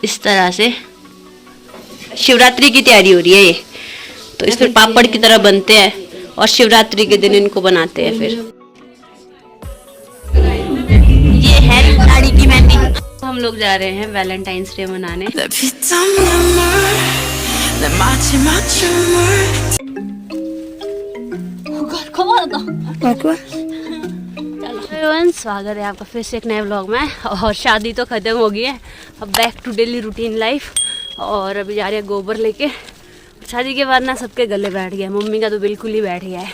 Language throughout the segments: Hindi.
इस तरह से शिवरात्रि की तैयारी हो रही है ये। तो इस पर पापड़ की तरह बनते हैं और शिवरात्रि के दिन इनको बनाते हैं। फिर ये है साड़ी की मेहंदी। हम लोग जा रहे हैं वैलेंटाइंस डे मनाने। स्वागत है आपका फिर से एक नए व्लॉग में। और शादी तो खत्म हो गई है, अब back to daily routine life. और अभी जा रहे हैं गोबर लेके। शादी के बाद ना सबके गले बैठ गया, मम्मी का तो बिल्कुल ही बैठ गया है।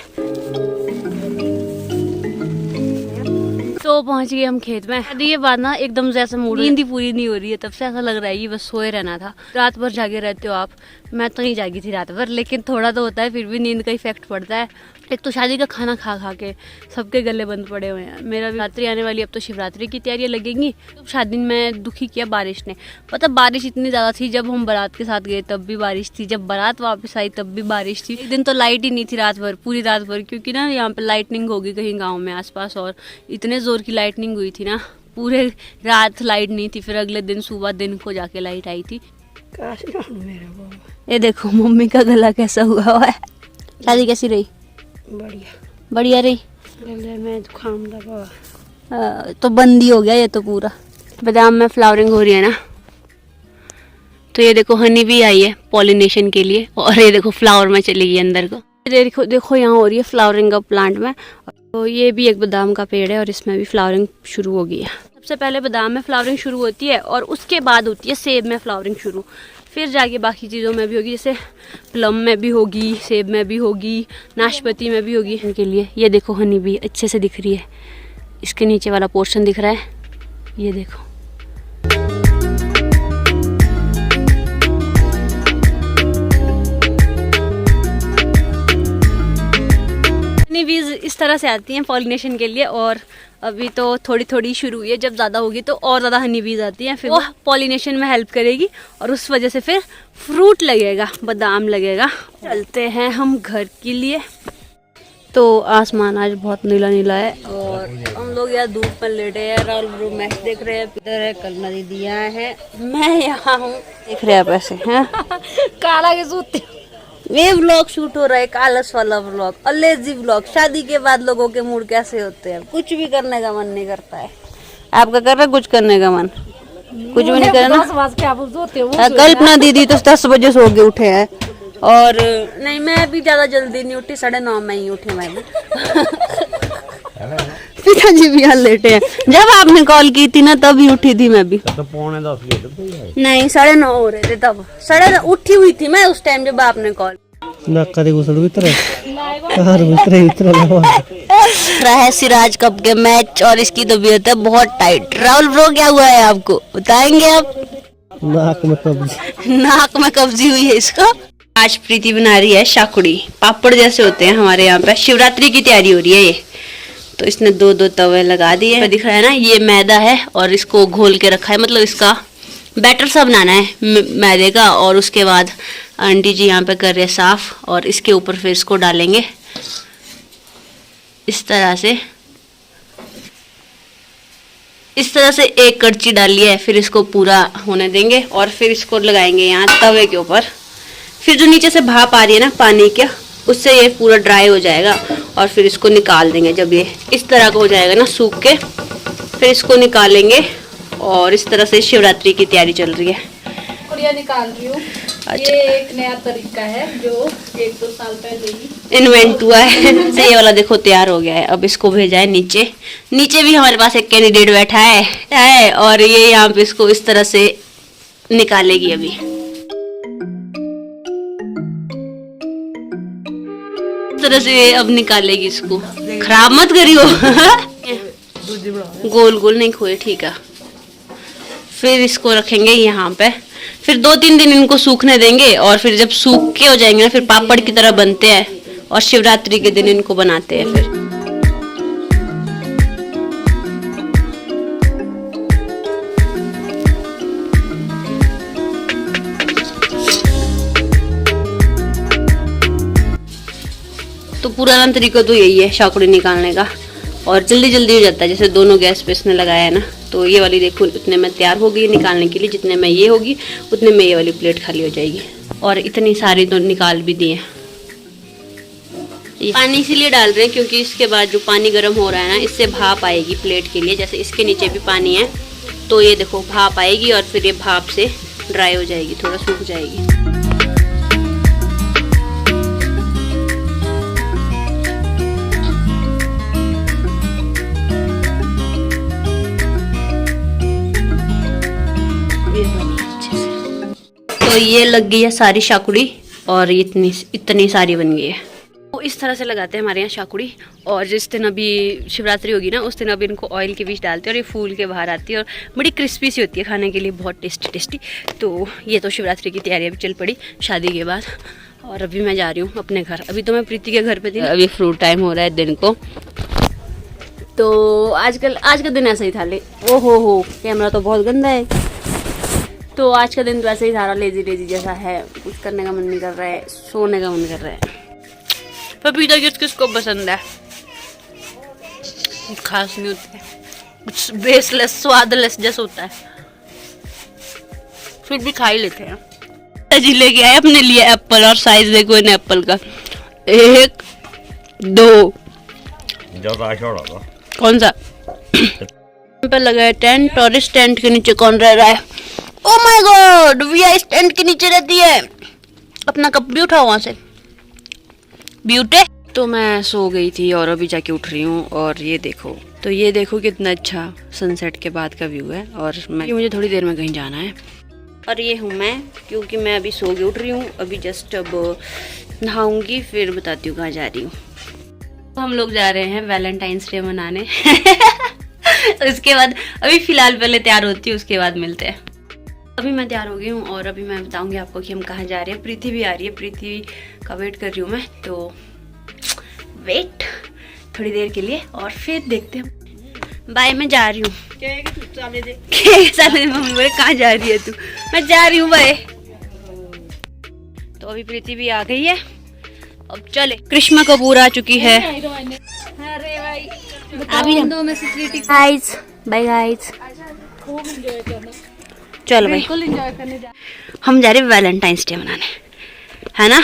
तो पहुंच गए हम खेत में। शादी के बाद ना एकदम से ऐसा मूड, नींद ही पूरी नहीं हो रही है। तब से ऐसा लग रहा है कि बस सोए रहना था। रात भर जागे रहते हो आप। मैं तो नहीं जागी थी रात भर, लेकिन थोड़ा तो होता है, फिर भी नींद का इफेक्ट पड़ता है। एक तो शादी का खाना खा खा के सबके गले बंद पड़े हुए हैं। मेरा भी रात्रि आने वाली, अब तो शिवरात्रि की तैयारियां लगेंगी। तो शादी में दुखी किया बारिश ने। पता बारिश इतनी ज़्यादा थी, जब हम बारात के साथ गए तब भी बारिश थी, जब बारात वापस आई तब भी बारिश थी। एक दिन तो लाइट ही नहीं थी रात भर, पूरी रात भर, क्योंकि ना यहाँ पे लाइटनिंग होगी कहीं गाँव में आसपास, और इतने ज़ोर की लाइटनिंग हुई थी ना, पूरे रात लाइट नहीं थी। फिर अगले दिन सुबह दिन को जाके लाइट आई थी। ये देखो मम्मी का गला कैसा हुआ है। शादी कैसी रही? बढ़िया बढ़िया रही। गले में जुकाम लगा तो बंदी हो गया ये तो पूरा। बादाम में फ्लावरिंग हो रही है ना, तो ये देखो हनी भी आई है पॉलिनेशन के लिए, और ये देखो फ्लावर में चली गई अंदर को। देखो देखो यहाँ हो रही है फ्लावरिंग ऑफ प्लांट में। तो ये भी एक बादाम का पेड़ है और इसमें भी फ्लावरिंग शुरू हो गई है। सबसे पहले बादाम में फ्लावरिंग शुरू होती है और उसके बाद होती है सेब में फ्लावरिंग शुरू। फिर जाके बाकी चीज़ों में भी होगी, जैसे प्लम में भी होगी, सेब में भी होगी, नाशपाती में भी होगी। इनके लिए ये देखो हनी भी अच्छे से दिख रही है, इसके नीचे वाला पोर्शन दिख रहा है, ये देखो। हनी बीज इस तरह से आती हैं पॉलिनेशन के लिए, और अभी तो थोड़ी थोड़ी शुरू हुई है। जब ज़्यादा होगी तो और ज़्यादा हनी बीज आती हैं, फिर वो पॉलिनेशन में हेल्प करेगी और उस वजह से फिर फ्रूट लगेगा, बादाम लगेगा। चलते हैं हम घर के लिए। तो आसमान आज बहुत नीला नीला है और हम लोग यहाँ धूप पर लेटे हैं। राहुल मैच देख रहे हैं, इधर है कलना दीदी यहाँ है, मैं यहाँ हूँ, देख रहे हैं आप ऐसे हैं काला के सूते। ये व्लॉग शूट हो रहा है, आलस वाला व्लॉग, अलेजी व्लॉग। शादी के बाद लोगों के मूड कैसे होते हैं, कुछ भी करने का मन नहीं करता है। आपका कर रहा है कुछ करने का मन? कुछ भी नहीं करना। कल्पना दीदी तो 10 बजे सो के उठे हैं, और नहीं मैं भी ज्यादा जल्दी नहीं उठी, 9:30 में ही उठी मैं भी। पिताजी भी यहाँ लेटे हैं। जब आपने कॉल की थी ना तभी उठी थी मैं भी। तो 9:45 नहीं 9:30 हो रहे थे तब, 9:30 उठी हुई थी मैं उस टाइम जब आपने कॉल। रहा सिराज कप के मैच और इसकी तबीयत है बहुत टाइट। राहुल ब्रो क्या हुआ है आपको बताएंगे आप? नाक में कब्जी हुई है इसको। आज प्रीति बना रही है शाकुड़ी, पापड़ जैसे होते हैं हमारे यहाँ पे। शिवरात्रि की तैयारी हो रही है ये, तो इसने 2 तवे लगा दिए। दिख रहा है ना, ये मैदा है और इसको घोल के रखा है, मतलब इसका बैटर सा बनाना है मैदे का। और उसके बाद आंटी जी यहाँ पे कर रहे हैं साफ, और इसके ऊपर फिर इसको डालेंगे इस तरह से। इस तरह से एक कड़ची डाली है, फिर इसको पूरा होने देंगे और फिर इसको लगाएंगे यहाँ तवे के ऊपर। फिर जो नीचे से भाप आ रही है ना पानी का, उससे ये पूरा ड्राई हो जाएगा और फिर इसको निकाल देंगे। जब ये इस तरह का हो जाएगा ना सूख के, फिर इसको निकालेंगे। और इस तरह से शिवरात्रि की तैयारी चल रही है। और ये निकाल रही हूँ। अच्छा। ये एक नया तरीका है जो 1-2 साल पहले ही इन्वेंट हुआ है। तो ये वाला देखो तैयार हो गया है। अब इसको भेजा है नीचे। नीचे भी हमारे पास एक कैंडिडेट बैठा है और ये यहाँ पे इसको इस तरह से निकालेगी अभी। इस तरह से अब निकालेगी इसको। खराब मत करियो। गोल गोल नहीं खोए, ठीक है। फिर इसको रखेंगे यहाँ पे, फिर 2-3 दिन इनको सूखने देंगे, और फिर जब सूख के हो जाएंगे ना, फिर पापड़ की तरह बनते हैं और शिवरात्रि के दिन इनको बनाते हैं। फिर तो पुराना तरीका तो यही है शाकुड़ी निकालने का। और जल्दी जल्दी हो जाता है। जैसे दोनों गैस पे इसने लगाया है ना, तो ये वाली देखो उतने में तैयार हो गई निकालने के लिए। जितने में ये होगी उतने में ये वाली प्लेट खाली हो जाएगी। और इतनी सारी तो निकाल भी दिए। पानी इसीलिए डाल रहे हैं क्योंकि इसके बाद जो पानी गर्म हो रहा है ना, इससे भाप आएगी प्लेट के लिए। जैसे इसके नीचे भी पानी है तो ये देखो भाप आएगी और फिर ये भाप से ड्राई हो जाएगी, थोड़ा सूख जाएगी। तो ये लग गई है सारी शाकुड़ी और इतनी सारी बन गई है। तो इस तरह से लगाते हैं हमारे यहाँ शाकुड़ी। और जिस दिन अभी शिवरात्रि होगी ना, उस दिन अभी इनको ऑयल के बीच डालते हैं और ये फूल के बाहर आती है और बड़ी क्रिस्पी सी होती है, खाने के लिए बहुत टेस्टी टेस्टी। तो ये तो शिवरात्रि की तैयारी अभी चल पड़ी शादी के बाद। और अभी मैं जा रही हूँ अपने घर। अभी तो मैं प्रीति के घर पे थी। अभी फ्रूट टाइम हो रहा है दिन को। तो आज का दिन ऐसा ही था। हो कैमरा तो बहुत गंदा है। तो आज का दिन तो ऐसे ही सारा लेजी जैसा है। कुछ करने का मन नहीं कर रहा है, सोने का मन कर रहा है। पपीता किसको पसंद है? खास नहीं होता है, कुछ बेसलेस स्वादलेस जैसा होता है, फिर भी खा ही लेते हैं। जी लेके आए अपने लिए एप्पल। और साइज देखो इन एप्पल का, 1 2 ज्यादा छोड़ा था। कौन सा? पे लगा है टेंट और इस टेंट के नीचे कौन रह रहा है? ओ माय गॉड, विया इस टेंट के नीचे रहती है। अपना कप भी उठाओ वहां से ब्यूटे। तो मैं सो गई थी और अभी जाके उठ रही हूँ। और ये देखो कितना अच्छा सनसेट के बाद का व्यू है। और मुझे थोड़ी देर में कहीं जाना है। और ये हूँ मैं, क्योंकि मैं अभी सो के उठ रही हूँ। अभी जस्ट अब नहाऊंगी, फिर बताती हूँ कहाँ जा रही हूँ। तो हम लोग जा रहे हैं वैलेंटाइंस डे मनाने। तो इसके बाद अभी फिलहाल पहले तैयार होती हूँ, उसके बाद मिलते हैं। अभी मैं तैयार हो गई हूँ और अभी मैं बताऊंगी आपको कि हम कहाँ जा रहे हैं। प्रीति भी आ रही है, प्रीति का वेट कर रही हूँ मैं। तो वेट थोड़ी देर के लिए और फिर देखते हैं। बाय, मैं जा रही हूँ। मम्मी बोले कहाँ जा रही है तू? मैं जा रही हूँ बाय। तो अभी प्रीति भी आ गई है। अब चले। कृष्णा कपूर आ चुकी है। अरे भाई अभी गाइस, बाय गाइस, चलो भाई बिल्कुल एंजॉय करने जा। हम जा रहे हैं वैलेंटाइंस डे मनाने, है ना?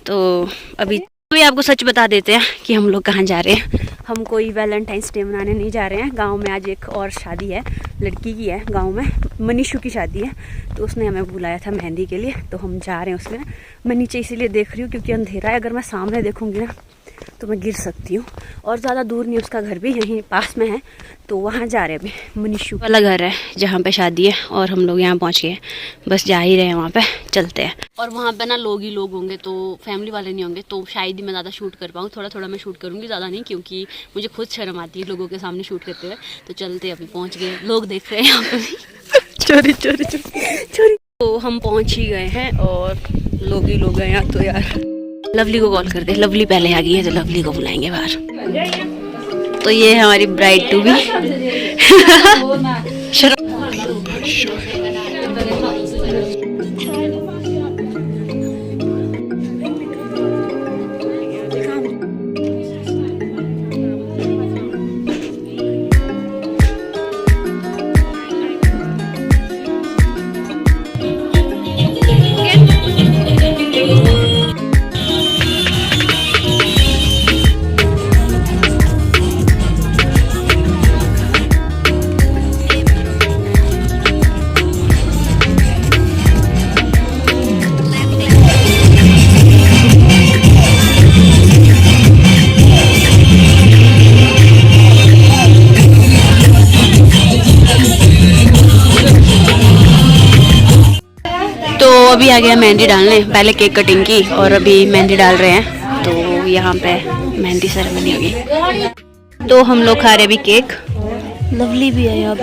तो अभी आपको सच बता देते हैं कि हम लोग कहाँ जा रहे हैं। हम कोई वैलेंटाइंस डे मनाने नहीं जा रहे हैं। गांव में आज एक और शादी है, लड़की की है गांव में, मनीषू की शादी है। तो उसने हमें बुलाया था मेहंदी के लिए, तो हम जा रहे हैं उसमें। मैं नीचे इसीलिए देख रही हूँ क्योंकि अंधेरा है। अगर मैं सामने देखूँगी ना तो मैं गिर सकती हूँ। और ज़्यादा दूर नहीं, उसका घर भी यहीं पास में है। तो वहाँ जा रहे हैं अभी। मनीषू वाला घर है जहाँ पे शादी है और हम लोग यहाँ पहुँच गए। बस जा ही रहे हैं, वहाँ पे चलते हैं। और वहाँ पे ना लोग ही लोग होंगे, तो फैमिली वाले नहीं होंगे। तो शायद ही मैं ज़्यादा शूट कर पाऊँ। थोड़ा थोड़ा मैं शूट करूँगी, ज़्यादा नहीं, क्योंकि मुझे खुद शर्म आती है लोगों के सामने शूट करते हुए। तो चलते, अभी पहुँच गए। लोग देख रहे हैं यहाँ पे भी। चोरी। तो हम पहुँच ही गए हैं और लोग ही लोग हैं यहाँ। तो यार लवली को कॉल कर दे। लवली पहले आ गई है तो लवली को बुलाएंगे बाहर। तो ये है हमारी ब्राइड टू बी। अभी आ गया मेहंदी डालने। पहले केक कटिंग की और अभी मेहंदी डाल रहे हैं। तो यहाँ पे मेहंदी सेरेमनी होगी। तो हम लोग खा रहे अभी केक। लवली भी है यहाँ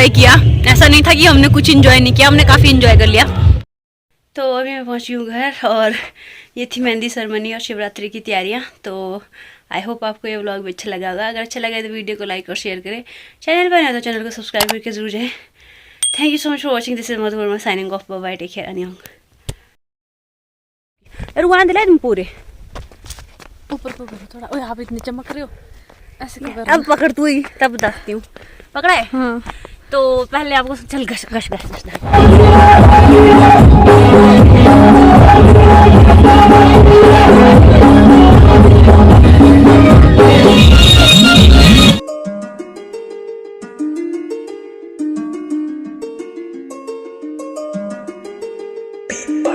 एंजॉय किया। ऐसा नहीं था कि हमने कुछ एंजॉय नहीं किया, हमने काफ़ी एंजॉय कर लिया। तो अभी मैं पहुंची हूँ घर और ये थी मेहंदी सेरेमनी और शिवरात्रि की तैयारियाँ। तो आई होप आपको ये व्लॉग भी अच्छा लगा होगा। अगर अच्छा लगा तो वीडियो को लाइक और शेयर करें। चैनल पर नया तो चैनल को सब्सक्राइब करके जरूर जाएं। Thank you so much for watching. This is Madhu Varma signing off. Bye, take care, अन्यंग। रुआन दिलाए तुम पूरे ऊपर को करो थोड़ा। ओए आप इतने चमक रहे हो, ऐसे क्यों कर रहे अब पकड़ तू ही, तब बताती हूँ। पकड़ा है? हो? हाँ तो पहले आपको चल घस घस घस घस